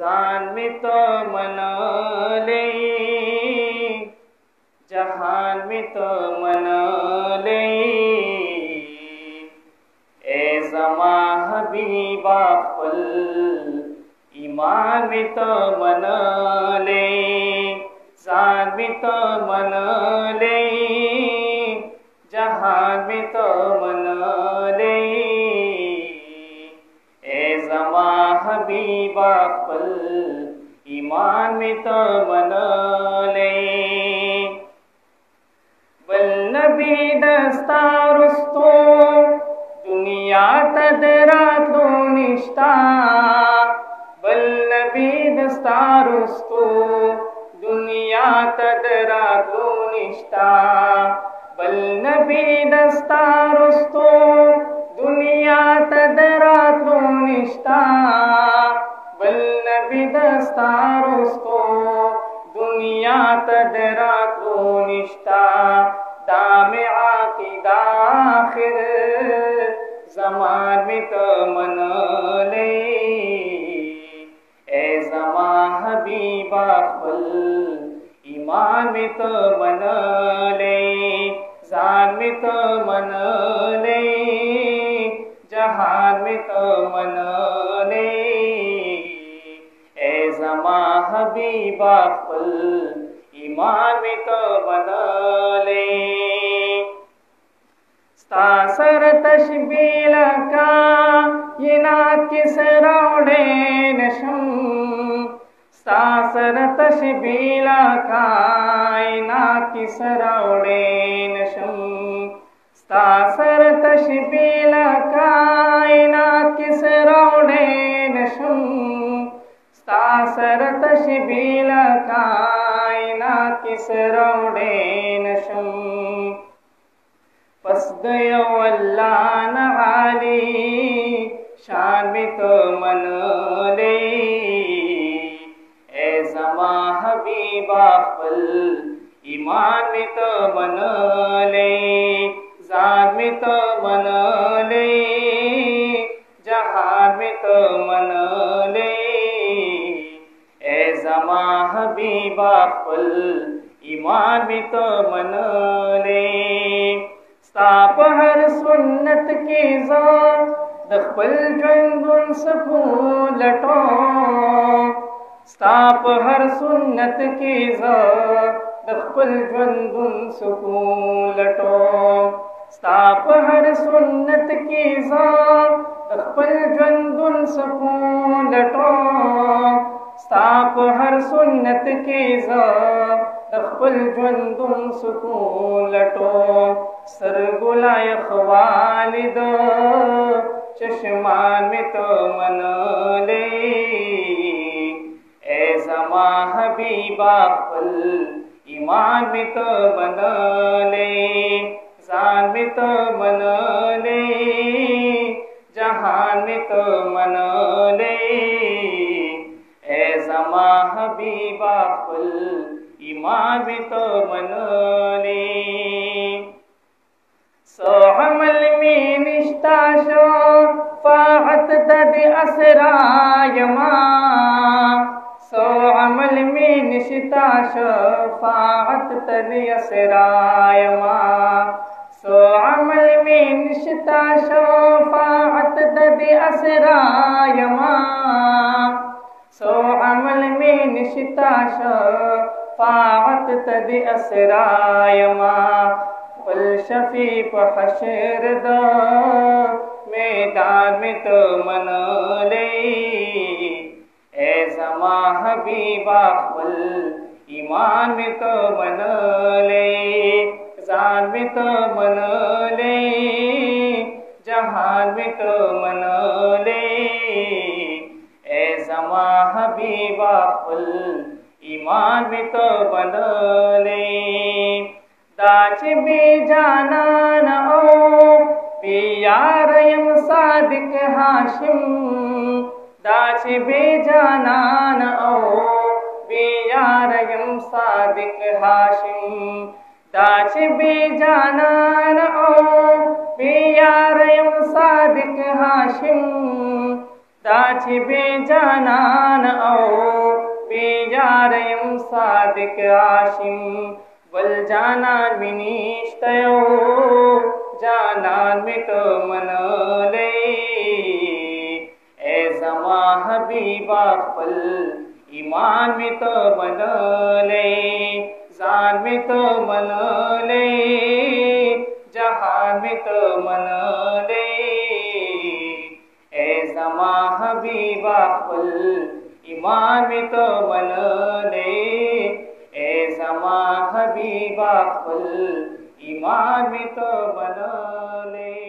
زان میں تو منا لے جہان میں تو منا لے اے زمان حبیبہ خل ایمان میں تو منا لے زان میں تو منا لے جہان میں تو منا لے اے زمان حبیبہ خل ایمان میں تو منا لے بل نبی دستارستو دنیا تدراتو نشتا بل نبی دستارستو دنیا تدراتو نشتا بل نبی دستارستو دنیا تدراتو نشتا بل نبی دستارستو دنیا تدراتو نشتا دام عاقد آخر زمان میں تو منا لے اے زمان حبیبہ خل ایمان میں تو منا لے زان میں تو منا لے جہان میں تو منا لے اے زمان حبیبہ خل ایمان میں تو منا لے ستا سر تشبیل کا یہ نات کی سروڑے نشم ستا سر تشبیل کا یہ نات کی سروڑے نشم ستا سر تشبیل کا یہ نات کی سروڑے نشم ستا سر تشبیل کائنات کی سروڑے نشم پس دیو اللہ نعالی شان میں تو منا لے اے زمان حبیبہ خل ایمان میں تو منا لے زان میں تو منا لے جہان میں تو منا لے اے زمان حبیبہ خل ایمان میں تو منا لے ستا ہر سنت کی ذات دخل جندن سکون لٹو ستا ہر سنت کی ذات دخل جندن سکون لٹو ستا ہر سنت کی ذات دخل جندن سکون لٹو ستا ہر سنت کی ذات دخل جندن سکون لٹو سرگلائے خوالد چشمان میں تو منا لے اے زمان حبیبہ خل ایمان میں تو منا لے زان میں تو منا لے جہان میں تو منا لے اے زمان حبیبہ خل ایمان میں تو منا لے سو عمل میں نشتا شفاعت دد اسرائے ماں سو عمل میں نشتا شفاعت دد اسرائے ماں سو عمل میں نشتا شفاعت دد اسرائے ماں سو عمل میں نشتا شفاعت دد اسرائے ماں پل شفیع حشر دا میدان میں تو منا لے اے زمان حبیبہ خل ایمان میں تو منا لے زان میں تو منا لے جہان میں تو منا لے اے زمان حبیبہ خل ایمان میں تو منا لے داچ be Janan O B یاریم Sadiq Hashim داچ be Janan O B یاریم Sadiq Hashim داچ be Janan O B یاریم صادق ہاشم تاچ بے جانان او بے یاریم صادق عاشم ول جانان منیشتیو جانان میں تو من لے اے زمان حبیبا پل ایمان میں تو من لے زان میں تو من لے جہان میں تو من لے اے زمان حبیبا پل ایمان میں تو من لے اے زمان حبیبا پل ایمان میں تو من لے